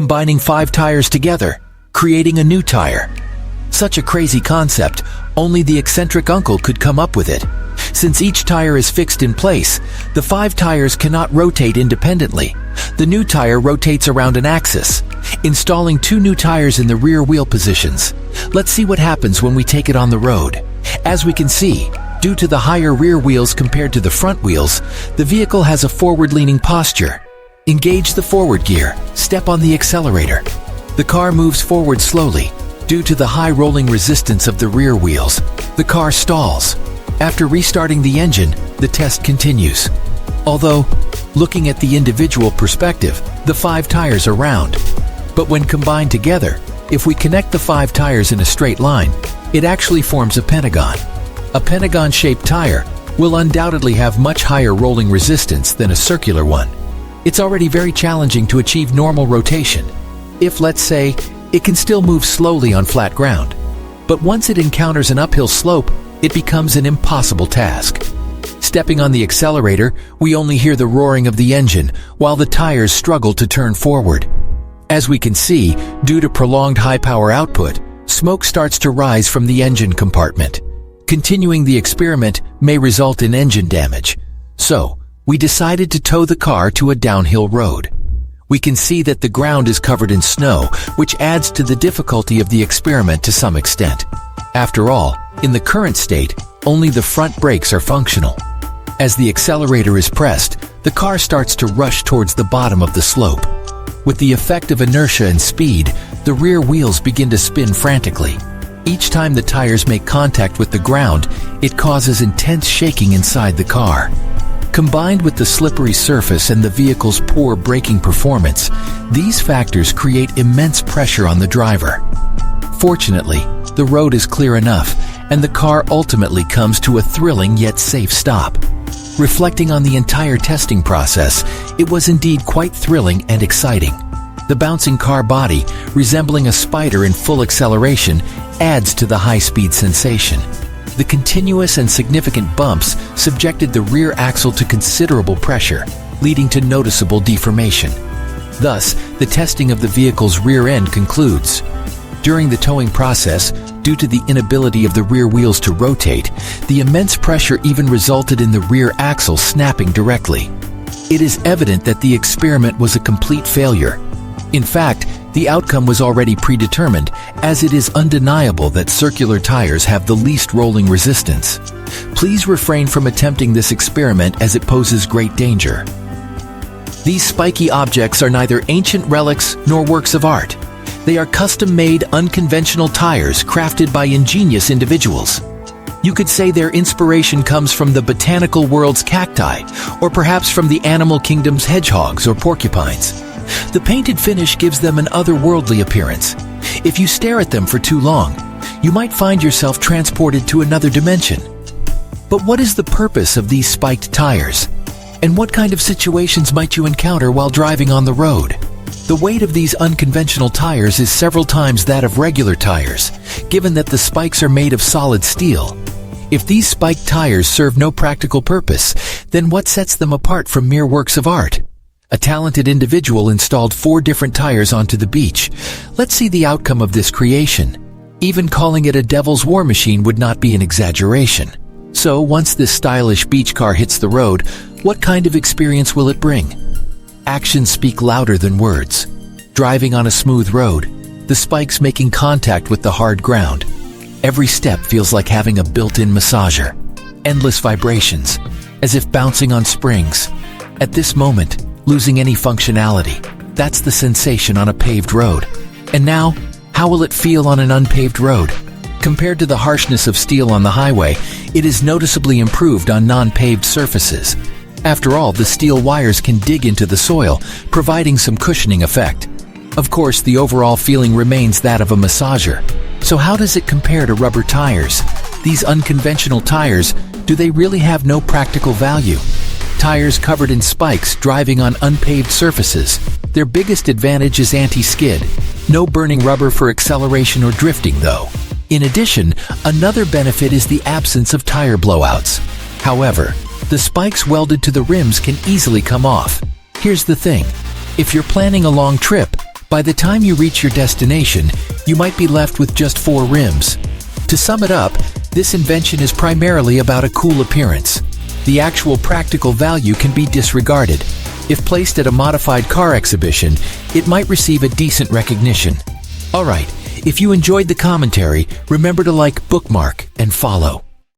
combining 5 tires together, creating a new tire. Such a crazy concept, only the eccentric uncle could come up with it. Since each tire is fixed in place, the 5 tires cannot rotate independently. The new tire rotates around an axis, installing 2 new tires in the rear wheel positions. Let's see what happens when we take it on the road. As we can see, due to the higher rear wheels compared to the front wheels, the vehicle has a forward-leaning posture. Engage the forward gear, step on the accelerator. The car moves forward slowly. Due to the high rolling resistance of the rear wheels, the car stalls. After restarting the engine, the test continues. Although, looking at the individual perspective, the 5 tires are round. But when combined together, if we connect the 5 tires in a straight line, it actually forms a pentagon. A pentagon-shaped tire will undoubtedly have much higher rolling resistance than a circular one. It's already very challenging to achieve normal rotation. If, let's say, it can still move slowly on flat ground. But once it encounters an uphill slope, it becomes an impossible task. Stepping on the accelerator, we only hear the roaring of the engine while the tires struggle to turn forward. As we can see, due to prolonged high power output, smoke starts to rise from the engine compartment. Continuing the experiment may result in engine damage. So, we decided to tow the car to a downhill road. We can see that the ground is covered in snow, which adds to the difficulty of the experiment to some extent. After all, in the current state, only the front brakes are functional. As the accelerator is pressed, the car starts to rush towards the bottom of the slope. With the effect of inertia and speed, the rear wheels begin to spin frantically. Each time the tires make contact with the ground, it causes intense shaking inside the car. Combined with the slippery surface and the vehicle's poor braking performance, these factors create immense pressure on the driver. Fortunately, the road is clear enough, and the car ultimately comes to a thrilling yet safe stop. Reflecting on the entire testing process, it was indeed quite thrilling and exciting. The bouncing car body, resembling a spider in full acceleration, adds to the high-speed sensation. The continuous and significant bumps subjected the rear axle to considerable pressure, leading to noticeable deformation. Thus, the testing of the vehicle's rear end concludes. During the towing process, due to the inability of the rear wheels to rotate, the immense pressure even resulted in the rear axle snapping directly. It is evident that the experiment was a complete failure. In fact, the outcome was already predetermined, as it is undeniable that circular tires have the least rolling resistance. Please refrain from attempting this experiment as it poses great danger. These spiky objects are neither ancient relics nor works of art. They are custom-made, unconventional tires crafted by ingenious individuals. You could say their inspiration comes from the botanical world's cacti, or perhaps from the animal kingdom's hedgehogs or porcupines. The painted finish gives them an otherworldly appearance. If you stare at them for too long, you might find yourself transported to another dimension. But what is the purpose of these spiked tires? And what kind of situations might you encounter while driving on the road? The weight of these unconventional tires is several times that of regular tires, given that the spikes are made of solid steel. If these spiked tires serve no practical purpose, then what sets them apart from mere works of art? A talented individual installed 4 different tires onto the beach. Let's see the outcome of this creation. Even calling it a devil's war machine would not be an exaggeration. So once this stylish beach car hits the road, what kind of experience will it bring? Actions speak louder than words. Driving on a smooth road, the spikes making contact with the hard ground. Every step feels like having a built-in massager. Endless vibrations, as if bouncing on springs. At this moment, losing any functionality. That's the sensation on a paved road. And now, how will it feel on an unpaved road? Compared to the harshness of steel on the highway, it is noticeably improved on non-paved surfaces. After all, the steel wires can dig into the soil, providing some cushioning effect. Of course, the overall feeling remains that of a massager. So how does it compare to rubber tires? These unconventional tires, do they really have no practical value? Tires covered in spikes driving on unpaved surfaces. Their biggest advantage is anti-skid. No burning rubber for acceleration or drifting, though. In addition, another benefit is the absence of tire blowouts. However, the spikes welded to the rims can easily come off. Here's the thing. If you're planning a long trip, By the time you reach your destination, you might be left with just 4 rims. To sum it up, this invention is primarily about a cool appearance. The actual practical value can be disregarded. If placed at a modified car exhibition, it might receive a decent recognition. Alright, if you enjoyed the commentary, remember to like, bookmark, and follow.